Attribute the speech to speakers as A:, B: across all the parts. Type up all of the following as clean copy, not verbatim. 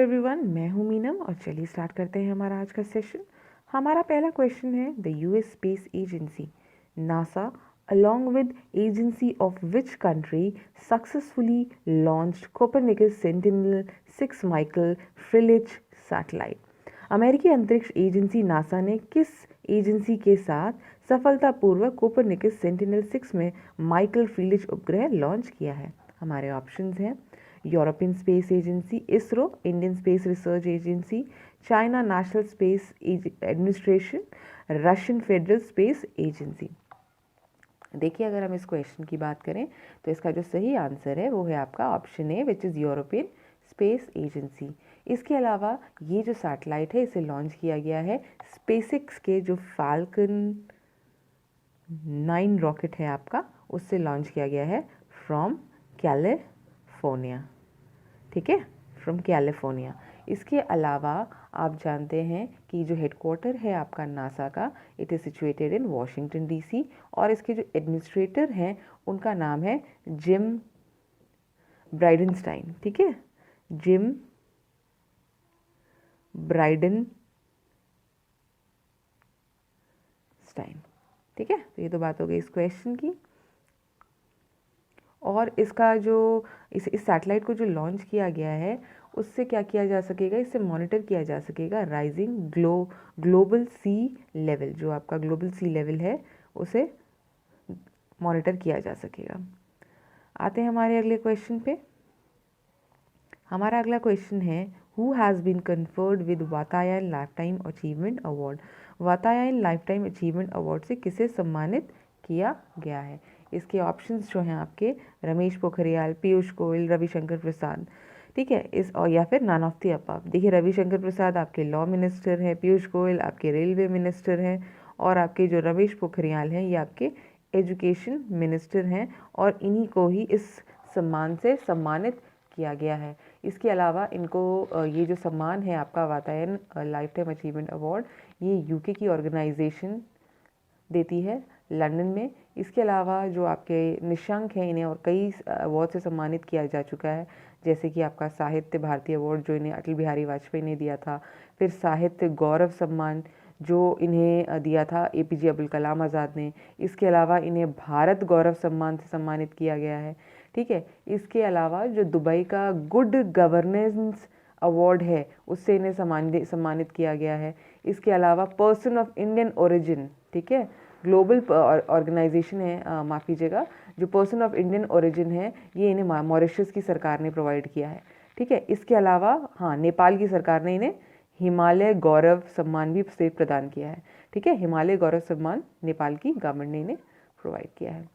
A: Everyone, मैं हूं मीनम और चलिए स्टार्ट करते हैं हमारा आज का सेशन। हमारा पहला क्वेश्चन है, the US space agency NASA along with agency of which country successfully launched Copernicus Sentinel-6 Michael Frillich satellite। अमेरिकी अंतरिक्ष एजेंसी नासा ने किस एजेंसी के साथ सफलतापूर्वक कोपरनिकस सेंटिनल-6 में माइकल फ्रिलिच उपग्रह लॉन्च किया है? हमारे ऑप्शंस हैं European space agency, ISRO, Indian space research agency, China national space administration, Russian federal space agency. देखिए, अगर हम इस क्वेश्चन की बात करें तो इसका जो सही आंसर है वो है आपका option A, which is European space agency. इसके अलावा ये जो सैटेलाइट है इसे लॉन्च किया गया है स्पेसएक्स के जो फाल्कन 9 रॉकेट है आपका, उससे लॉन्च किया गया है फ्रॉम कैलिफोर्निया। ठीक है, फ्रॉम कैलिफोर्निया। इसके अलावा आप जानते हैं कि जो हेडक्वार्टर है आपका नासा का, it is situated in Washington DC, और इसके जो एडमिनिस्ट्रेटर हैं उनका नाम है जिम ब्राइडेनस्टाइन। ठीक है, जिम ब्राइडेनस्टाइन। ठीक है, तो ये तो बात हो गई इस क्वेश्चन की। और इसका जो इस सैटेलाइट को जो लॉन्च किया गया है उससे क्या किया जा सकेगा, इससे मॉनिटर किया जा सकेगा राइजिंग ग्लोबल सी लेवल। जो आपका ग्लोबल सी लेवल है उसे मॉनिटर किया जा सकेगा। आते हैं हमारे अगले क्वेश्चन पे। हमारा अगला क्वेश्चन है, who has been conferred with Vatayan life time achievement award? Vatayan life time achievement award से किसे सम्मानित किया गया है? इसके ऑप्शंस जो हैं आपके रमेश पोखरियाल, पीयूष गोयल, रविशंकर प्रसाद। ठीक है, इस और या फिर नन ऑफ द अबव। देखिए, रविशंकर प्रसाद आपके लॉ मिनिस्टर हैं, पीयूष गोयल आपके रेलवे मिनिस्टर हैं, और आपके जो रमेश पोखरियाल हैं ये आपके एजुकेशन मिनिस्टर हैं, और इन्हीं को ही इस सम्मान से सम्मानित किया गया है। इसके अलावा इनको ये जो सम्मान है आपका Vatayan life time achievement award, ये यूके की ऑर्गेनाइजेशन देती है लंदन में। इसके अलावा जो आपके निशंक हैं, इन्हें और कई अवार्ड से सम्मानित किया जा चुका है, जैसे कि आपका साहित्य भारती अवार्ड जो इन्हें अटल बिहारी वाजपेयी ने दिया था, फिर साहित्य गौरव सम्मान जो इन्हें दिया था एपीजे अब्दुल कलाम आज़ाद ने। इसके अलावा इन्हें भारत गौरव सम्मान से सम्मानित किया गया है। ठीक है, इसके अलावा जो दुबई का गुड गवर्नेंस अवार्ड है उससे इन्हें सम्मानित किया गया है। इसके अलावा पर्सन ऑफ इंडियन ओरिजिन, ठीक है, ग्लोबल ऑर्गेनाइजेशन है, माफ़ कीजिएगा, जो पर्सन ऑफ इंडियन ओरिजिन है ये इन्हें मॉरिशस की सरकार ने प्रोवाइड किया है। ठीक है, इसके अलावा हाँ, नेपाल की सरकार ने इन्हें हिमालय गौरव सम्मान भी से प्रदान किया है। ठीक है, हिमालय गौरव सम्मान नेपाल की गवर्नमेंट ने इन्हें प्रोवाइड किया है।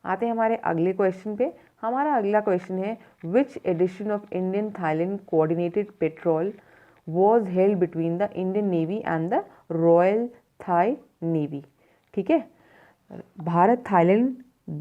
A: आते हैं हमारे अगले क्वेश्चन पे। हमारा अगला क्वेश्चन है, which edition of Indian Thailand coordinated patrol was held between the Indian navy and the royal Thai navy? ठीक है, भारत थाईलैंड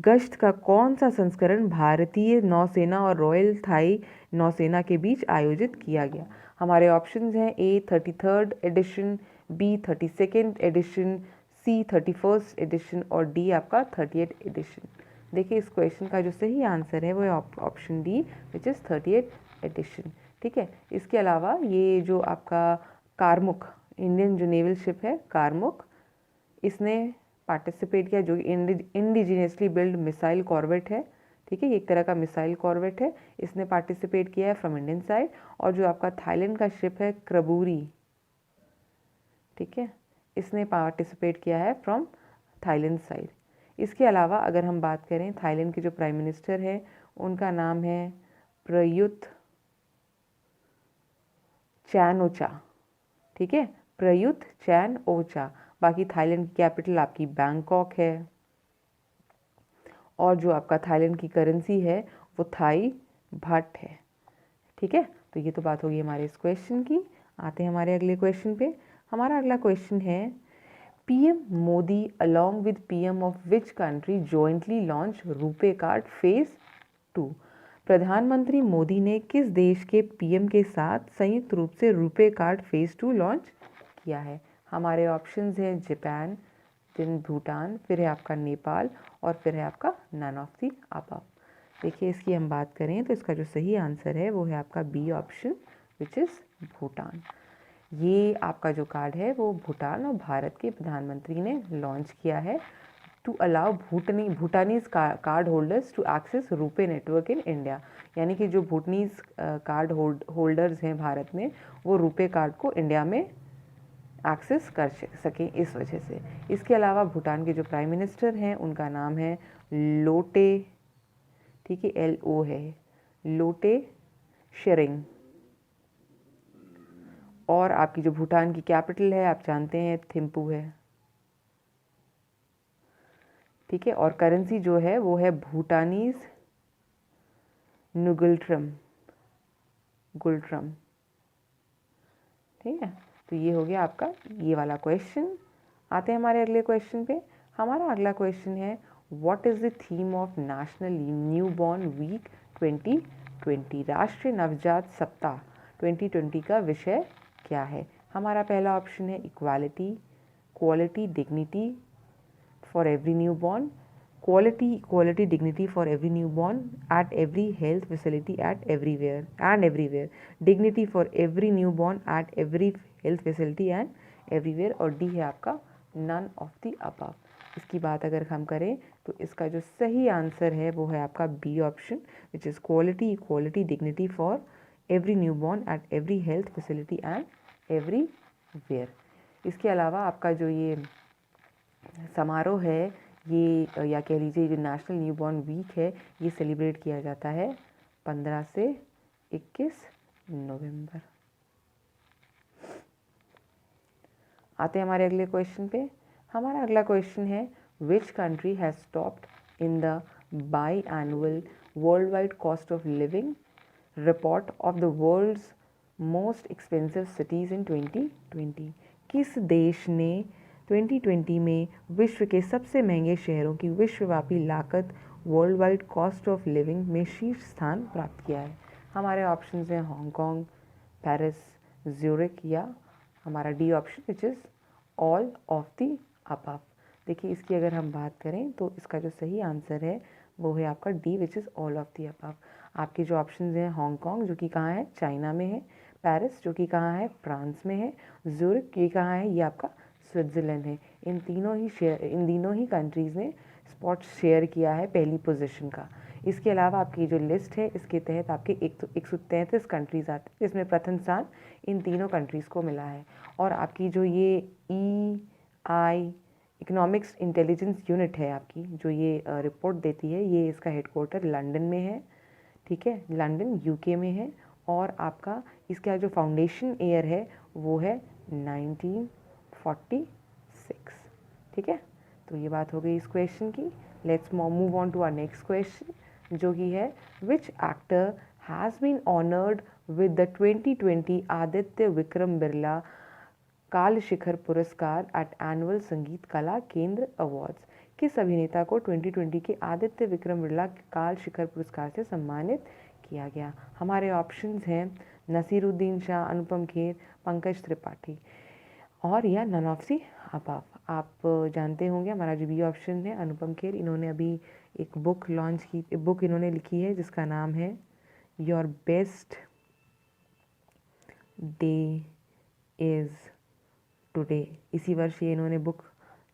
A: गश्त का कौन सा संस्करण भारतीय नौसेना और रॉयल थाई नौसेना के बीच आयोजित किया गया? हमारे ऑप्शंस हैं A 33rd edition, B 32nd edition, C 31st edition, और डी आपका 30th एडिशन। देखिए, इस क्वेश्चन का जो सही आंसर है वो है option D, which is 30th edition. ठीक है, इसके अलावा ये जो आपका कारमुक, इंडियन जो नेवल शिप है कारमुक, इसने पार्टिसिपेट किया, जो इंडिजिनियसली बिल्ड मिसाइल कॉर्वेट है। ठीक है, ये एक तरह का मिसाइल कॉर्वेट है, इसने पार्टिसिपेट किया है फ्रॉम इंडियन साइड। और जो आपका थाईलैंड का शिप है क्रबूरी, ठीक है, इसने पार्टिसिपेट किया है फ्रॉम थाईलैंड साइड। इसके अलावा अगर हम बात करें, थाईलैंड के जो प्राइम मिनिस्टर है उनका नाम है प्रयुत चैन-ओ-चा। ठीक है, प्रयुत चैन-ओ-चा। बाकी थाईलैंड की कैपिटल आपकी बैंकॉक है, और जो आपका थाईलैंड की करेंसी है वो थाई बाट है। ठीक है, तो ये तो बात होगी हमारे इस क्वेश्चन की। आते हैं हमारे अगले क्वेश्चन पे। हमारा अगला क्वेश्चन है, PM Modi along with PM of which country jointly launch RuPay card phase 2? प्रधानमंत्री मोदी ने किस देश के पीएम के साथ संयुक्त रूप से रुपे कार्ड फेज 2 लॉन्च किया है? हमारे ऑप्शंस हैं जापान, फिर भूटान, फिर है आपका नेपाल, और फिर है आपका नन ऑफ दी अबव। देखिए इसकी हम बात करें तो इसका जो सही आंसर है वो है आपका B option, which is Bhutan. ये आपका जो कार्ड है वो भूटान और भारत के प्रधानमंत्री ने लॉन्च किया है to allow Bhutanese card holders to access RuPay network in India. यानी कि जो भूटानीज कार्ड होल्डर्स हैं भारत में, वो रुपे कार्ड को इंडिया में एक्सेस कर सकें इस वजह से। इसके अलावा भूटान के जो प्राइम मिनिस्टर हैं उनका नाम है लोटे, ठीक है, LO है, लोटे शेरिंग। और आपकी जो भूटान की कैपिटल है आप जानते हैं थिम्पू है, ठीक है। और करेंसी जो है वो है भूटानीज नुगुल्ट्रम, ठीक है। तो ये हो गया आपका ये वाला क्वेश्चन। आते हैं हमारे अगले क्वेश्चन पे। हमारा अगला क्वेश्चन है what is the theme of national new born week 2020? राष्ट्रीय नवजात सप्ताह 2020 का विषय क्या है? हमारा पहला ऑप्शन है equality, quality, dignity for every new born, quality dignity for every newborn at every health facility at everywhere, dignity for every newborn at every health facility and everywhere। और डी है आपका none of the above। इसकी बात अगर हम करें तो इसका जो सही आंसर है वो है आपका B option, which is quality dignity for every newborn at every health facility and everywhere. इसके अलावा आपका जो ये समारोह है, ये या कह लीजिए जो नेशनल न्यूबॉर्न वीक है, ये सेलिब्रेट किया जाता है 15 से 21 नवंबर। आते हैं हमारे अगले क्वेश्चन पे। हमारा अगला क्वेश्चन है which country has stopped in the biannual world wide cost of living report of the world's most expensive cities in 2020? किस देश ने 2020 में विश्व के सबसे महंगे शहरों की विश्वव्यापी लागत world wide cost of living में शीर्ष स्थान प्राप्त किया है? हमारे ऑप्शंस हैं हांगकांग, पेरिस, ज्यूरिक या हमारा D option, which is all of the above. देखिए इसकी अगर हम बात करें तो इसका जो सही आंसर है वो है आपका D, which is all of the above. आपके जो ऑप्शंस हैं हांगकांग जो कि कहाँ है, चाइना में है, पेरिस जो कि कहाँ है, फ्रांस में है, ज्यूरिक ये कहाँ है, ये आपका स्विट्ज़रलैंड है। इन तीनों ही कंट्रीज़ ने स्पॉट शेयर किया है पहली पोजीशन का। इसके अलावा आपकी जो लिस्ट है इसके तहत आपके 133 कंट्रीज़ आते हैं, जिसमें प्रथम स्थान इन तीनों कंट्रीज़ को मिला है। और आपकी जो ये EI इकोनॉमिक्स इंटेलिजेंस यूनिट है आपकी, जो ये रिपोर्ट देती है, ये इसका हेडक्वार्टर लंदन में है, ठीक है, लंदन UK में है। और आपका इसका जो फाउंडेशन ईयर है वो है 1946, ठीक है। तो ये बात हो गई इस क्वेश्चन की। Let's move on to our next question, जो कि है which actor has been honoured with the 2020 Aditya Vikram Birla Kalashikhar पुरस्कार एट एनुअल संगीत कला केंद्र अवार्ड्स? किस अभिनेता को 2020 के आदित्य विक्रम बिरला काल शिखर पुरस्कार से सम्मानित किया गया? हमारे ऑप्शंस हैं नसीरुद्दीन शाह, अनुपम खेर, पंकज त्रिपाठी और या नन ऑफ दी अबव। आप जानते होंगे हमारा जो बी ऑप्शन है अनुपम खेर, इन्होंने अभी एक बुक लॉन्च की, बुक इन्होंने लिखी है जिसका नाम है your best day is today. इसी वर्ष ये इन्होंने बुक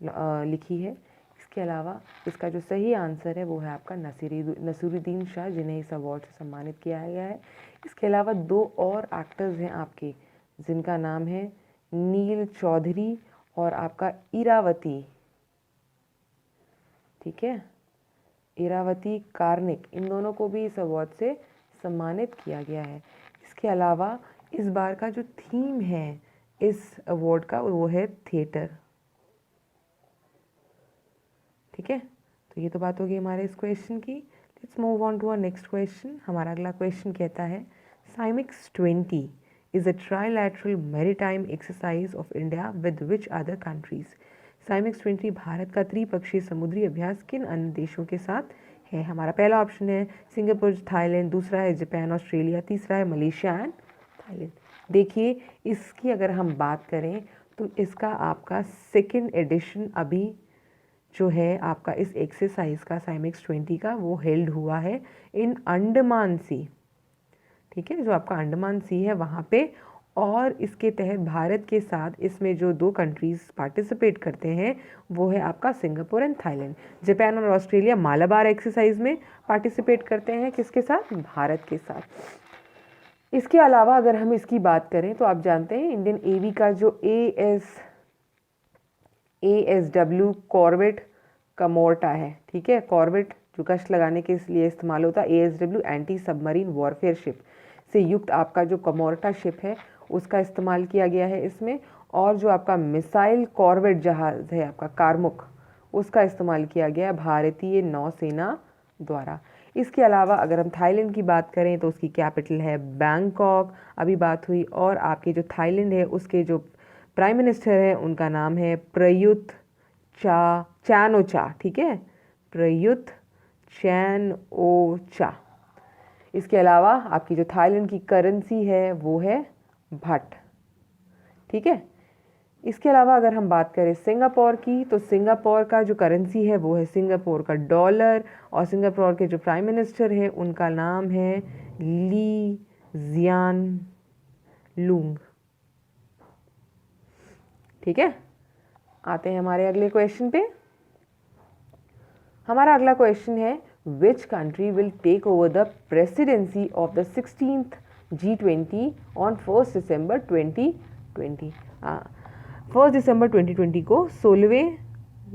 A: लिखी है। इसके अलावा इसका जो सही आंसर है वो है आपका नसीरुद्दीन शाह, जिन्हें इस अवार्ड से सम्मानित किया गया है। इसके अलावा दो और एक्टर्स हैं आपके, जिनका नाम है नील चौधरी और आपका इरावती, ठीक है, इरावती कार्निक। इन दोनों को भी इस अवार्ड से सम्मानित किया गया है। इसके अलावा इस बार का जो थीम है इस अवार्ड का वो है थिएटर, ठीक है। तो ये तो बात होगी हमारे इस क्वेश्चन की। Let's move on to our next question. हमारा अगला क्वेश्चन कहता है साइमिक्स 20 is a trilateral maritime exercise of India with which other countries? साइमिक्स 20 Bharat का त्रिपक्षीय समुद्री अभ्यास किन अन्य देशों के साथ है? हमारा पहला ऑप्शन है सिंगापुर, थाईलैंड, दूसरा है जापान, ऑस्ट्रेलिया, तीसरा है मलेशिया एंड थाईलैंड। देखिए इसकी अगर हम बात करें तो इसका आपका सेकेंड एडिशन अभी जो है आपका इस एक्सरसाइज का साइमेक्स 20 का वो हेल्ड हुआ है इन अंडमान सी, ठीक है, जो आपका अंडमान सी है वहाँ पे। और इसके तहत भारत के साथ इसमें जो 2 कंट्रीज़ पार्टिसिपेट करते हैं वो है आपका सिंगापुर एंड थाईलैंड। जापान और ऑस्ट्रेलिया मालाबार एक्सरसाइज में पार्टिसिपेट करते हैं, किसके साथ? भारत के साथ। इसके अलावा अगर हम इसकी बात करें तो आप जानते हैं इंडियन नेवी का जो ASW कॉर्वेट कमोर्टा है, ठीक है, कॉर्वेट जो गश्त लगाने के लिए इस्तेमाल होता है, ASW anti submarine warfare ship से युक्त आपका जो कमोर्टा शिप है उसका इस्तेमाल किया गया है इसमें। और जो आपका मिसाइल कॉर्वेट जहाज़ है आपका कारमुक, उसका इस्तेमाल किया गया भारतीय नौसेना द्वारा। इसके अलावा अगर हम थाईलैंड की बात करें तो उसकी कैपिटल है बैंकॉक, अभी बात हुई। और आपके जो थाईलैंड है उसके जो प्राइम मिनिस्टर है उनका नाम है प्रयुत चैन-ओ-चा, ठीक है, प्रयुत चैन-ओ-चा। इसके अलावा आपकी जो थाईलैंड की करेंसी है वो है भट, ठीक है। इसके अलावा अगर हम बात करें सिंगापुर की तो सिंगापुर का जो करेंसी है वो है सिंगापुर का डॉलर। और सिंगापुर के जो प्राइम मिनिस्टर है उनका नाम है ली जियान लूंग, ठीक है। आते हैं हमारे अगले क्वेश्चन पे। हमारा अगला क्वेश्चन है which country will take over the presidency of the 16th G20 ऑन 1 दिसंबर 2020। 1 दिसंबर 2020 को 16वें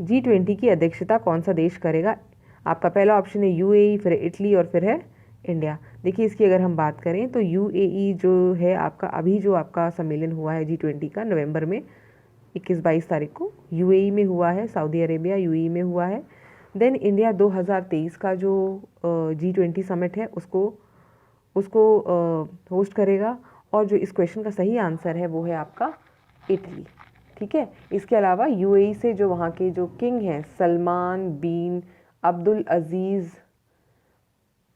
A: G20 की अध्यक्षता कौन सा देश करेगा? आपका पहला ऑप्शन है UAE, फिर इटली और फिर है इंडिया। देखिए इसकी अगर हम बात करें तो UAE जो है आपका अभी जो आपका सम्मेलन हुआ है G20 का नवंबर में 21-22 तारीख को UAE में हुआ है, सऊदी अरेबिया UAE में हुआ है। देन इंडिया 2023 का जो G20 समिट है उसको होस्ट करेगा। और जो इस क्वेश्चन का सही आंसर है वो है आपका इटली, ठीक है। इसके अलावा UAE से जो वहाँ के जो किंग हैं सलमान बिन अब्दुल अजीज़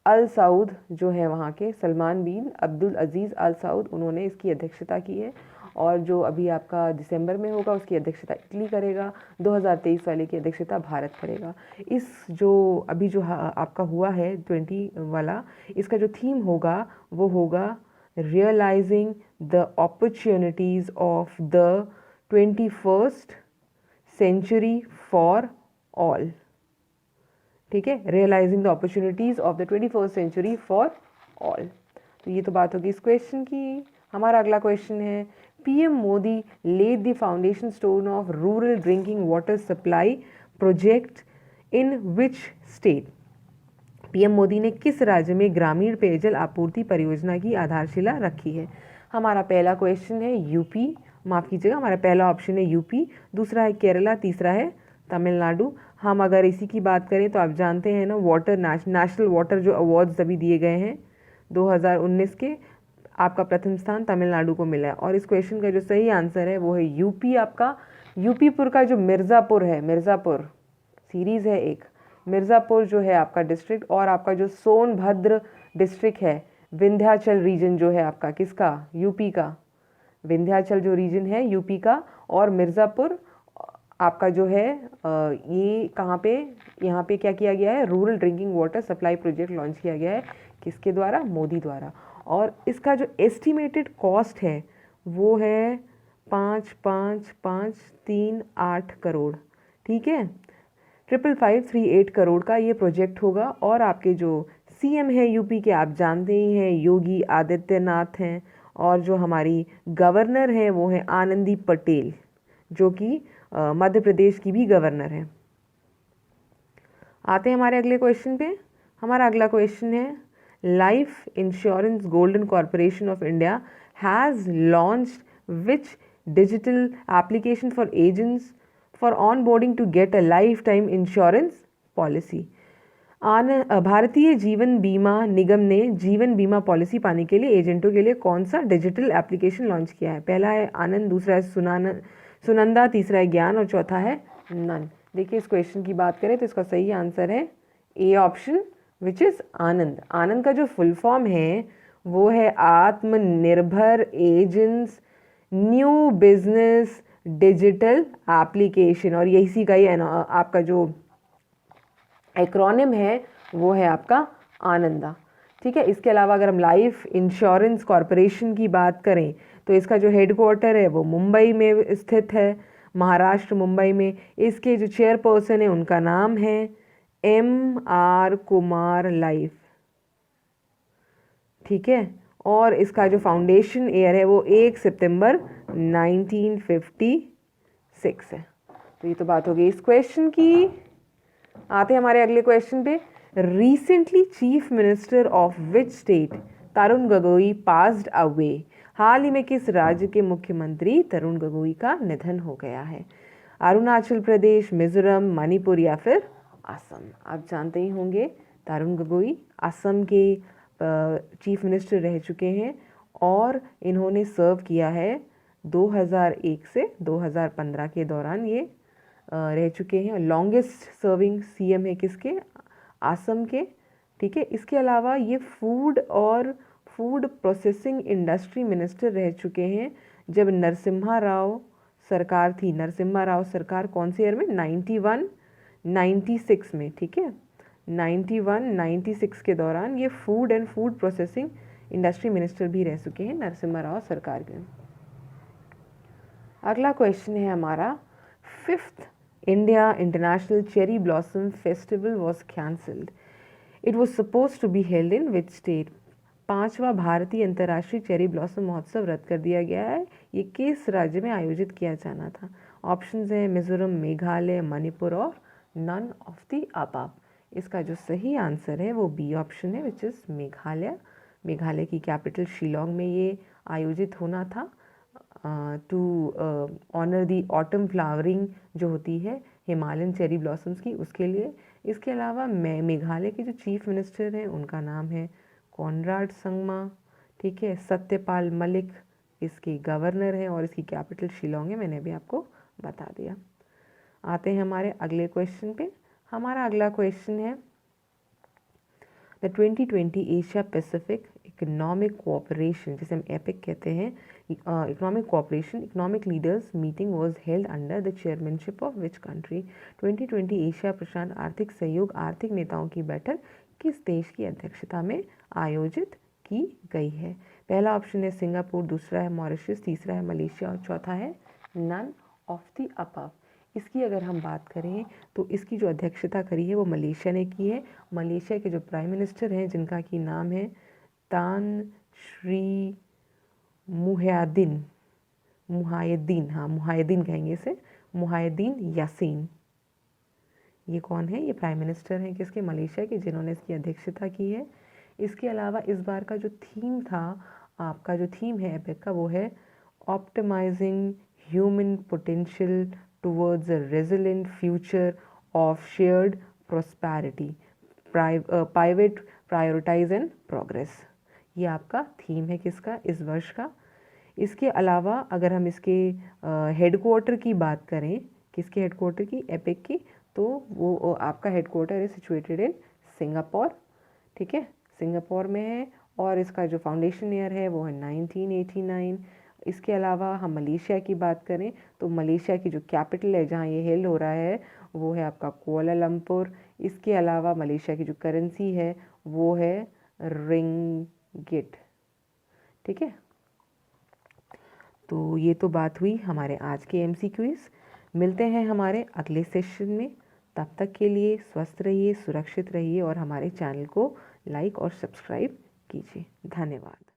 A: अल सऊद, जो है वहाँ के सलमान बिन अब्दुल अजीज़ अल सऊद, उन्होंने इसकी अध्यक्षता की है। और जो अभी आपका दिसंबर में होगा उसकी अध्यक्षता इटली करेगा, 2023 वाले की अध्यक्षता भारत करेगा। इस जो अभी जो आपका हुआ है 20 वाला, इसका जो थीम होगा वो होगा realising the opportunities of the 21st century for all, ठीक है, realising the opportunities of the 21st century for all. तो ये तो बात होगी इस क्वेश्चन की। हमारा अगला क्वेश्चन है PM Modi laid the foundation stone of rural drinking water supply project in which state? PM Modi ने किस राज्य में ग्रामीण पेयजल आपूर्ति परियोजना की आधारशिला रखी है? हमारा पहला क्वेश्चन है यूपी, माफ़ कीजिएगा, हमारा पहला ऑप्शन है यूपी, दूसरा है केरला, तीसरा है तमिलनाडु। हम अगर इसी की बात करें तो आप जानते हैं ना वाटर नेशनल वाटर जो अवार्ड्स अभी दिए गए हैं 2019 के, आपका प्रथम स्थान तमिलनाडु को मिला है। और इस क्वेश्चन का जो सही आंसर है वो है यूपी। आपका यूपीपुर का जो मिर्ज़ापुर है, मिर्ज़ापुर सीरीज़ है एक, मिर्ज़ापुर जो है आपका डिस्ट्रिक्ट, और आपका जो सोनभद्र डिस्ट्रिक्ट है, विंध्याचल रीजन जो है आपका किसका? यूपी का, विंध्याचल जो रीजन है यूपी का। और मिर्ज़ापुर आपका जो है ये कहाँ पे, यहाँ पे क्या किया गया है? Rural drinking water supply project launch किया गया है, किसके द्वारा? मोदी द्वारा। और इसका जो एस्टिमेटेड कॉस्ट है वो है 5,5,5,3,8 करोड़, ठीक है, 5,5,538 करोड़ का ये प्रोजेक्ट होगा। और आपके जो CM है यूपी के आप जानते ही हैं योगी आदित्यनाथ हैं, और जो हमारी गवर्नर है वो है आनंदी पटेल, जो कि मध्य प्रदेश की भी गवर्नर है। आते हैं हमारे अगले क्वेश्चन पे। हमारा अगला क्वेश्चन है life insurance golden corporation of India has launched which digital application for agents for on boarding to get a life time insurance policy. Bharatiya Jeevan बीमा निगम ने जीवन बीमा पॉलिसी पाने के लिए एजेंटों के लिए कौन सा डिजिटल एप्लीकेशन लॉन्च किया है? पहला है आनंद, दूसरा है सुनंदा, तीसरा है ज्ञान और चौथा है नन। देखिए इस क्वेश्चन की बात करें तो इसका सही आंसर है ए ऑप्शन विच इज़ आनंद। आनंद का जो फुल फॉर्म है वो है आत्मनिर्भर agents new business digital application, और इसी का ही आपका जो एक्रोनिम है वो है आपका आनंदा। ठीक है, इसके अलावा अगर हम लाइफ इंश्योरेंस कॉरपोरेशन की बात करें तो इसका जो हेडक्वार्टर है वो मुंबई में स्थित है, महाराष्ट्र मुंबई में। इसके जो चेयरपर्सन है उनका नाम है M.R. कुमार लाइफ। ठीक है, और इसका जो फाउंडेशन ईयर है वो 1 सितंबर 1956 है। तो ये तो बात हो गई इस क्वेश्चन की। आते हैं हमारे अगले क्वेश्चन पे। Recently chief minister of which state Tarun Gogoi passed away. हाल ही में किस राज्य के मुख्यमंत्री तरुण गोगोई का निधन हो गया है? अरुणाचल प्रदेश, मिजोरम, मणिपुर या फिर असम। आप जानते ही होंगे तरुण गोगोई असम के चीफ मिनिस्टर रह चुके हैं और इन्होंने सर्व किया है 2001 से 2015 के दौरान ये रह चुके हैं। लॉन्गेस्ट सर्विंग सीएम है किसके? असम के। ठीक है, इसके अलावा ये फूड और फूड प्रोसेसिंग इंडस्ट्री मिनिस्टर रह चुके हैं जब नरसिम्हा राव सरकार थी। नरसिम्हा राव सरकार कौन से ईयर में? 91 96 में। ठीक है, 91 96 के दौरान ये food and food processing industry minister भी रह चुके हैं नरसिम्हा राव सरकार के। अगला क्वेश्चन है हमारा, 5th India International Cherry Blossom Festival was cancelled. It was supposed to be held in which state? 5वां भारतीय अंतर्राष्ट्रीय चेरी ब्लॉसम महोत्सव रद्द कर दिया गया है। ये किस राज्य में आयोजित किया जाना था? ऑप्शंस हैं मिजोरम, मेघालय, मणिपुर और नन ऑफ द अबव। इसका जो सही आंसर है वो बी ऑप्शन है, विच इज़ मेघालय। मेघालय की कैपिटल शिलोंग में ये आयोजित होना था to honour the autumn flowering जो होती है हिमालयन चेरी ब्लॉसम्स की, उसके लिए। इसके अलावा मेघालय के जो चीफ मिनिस्टर हैं उनका नाम है कॉनराड संगमा। ठीक है, सत्यपाल मलिक इसके गवर्नर हैं और इसकी कैपिटल शिलोंग है, मैंने भी आपको बता दिया। आते हैं हमारे अगले क्वेश्चन पे। हमारा अगला क्वेश्चन है, the 2020 Asia Pacific economic cooperation, जिसे हम एपिक कहते हैं, economic cooperation economic leaders meeting was held under the chairmanship of which country? 2020 Asia प्रशांत आर्थिक सहयोग आर्थिक नेताओं की बैठक किस देश की अध्यक्षता में आयोजित की गई है? पहला ऑप्शन है सिंगापुर, दूसरा है मॉरिशस, तीसरा है मलेशिया और चौथा है नन ऑफ द अबव। इसकी अगर हम बात करें तो इसकी जो अध्यक्षता करी है वो मलेशिया ने की है। मलेशिया के जो प्राइम मिनिस्टर हैं जिनका की नाम है तान श्री मुहायद्दीन, हाँ मुहायद्दीन कहेंगे इसे, मुहायद्दीन यासीन। ये कौन है? ये प्राइम मिनिस्टर हैं किसके? मलेशिया के, जिन्होंने इसकी अध्यक्षता की है। इसके अलावा इस बार का जो थीम था, आपका जो थीम है एपिक का, वो है optimising human potential towards a resilient future of shared prosperity, private prioritise and progress. ये आपका थीम है किसका? इस वर्ष का। इसके अलावा अगर हम इसके हेडक्वार्टर की बात करें, किसके हेडक्वार्टर की? एपिक की, तो वो आपका हेडक्वार्टर है सिचुएटेड इन सिंगापुर। ठीक है, सिंगापुर में है और इसका जो फाउंडेशन ईयर है वो है 1989। इसके अलावा हम मलेशिया की बात करें तो मलेशिया की जो कैपिटल है जहाँ ये हेल्ड हो रहा है वो है आपका कुआलालंपुर। इसके अलावा मलेशिया की जो करेंसी है वो है रिंगिट। ठीक है, तो ये तो बात हुई हमारे आज के MCQs। मिलते हैं हमारे अगले सेशन में। तब तक के लिए स्वस्थ रहिए, सुरक्षित रहिए और हमारे चैनल को लाइक और सब्सक्राइब कीजिए। धन्यवाद।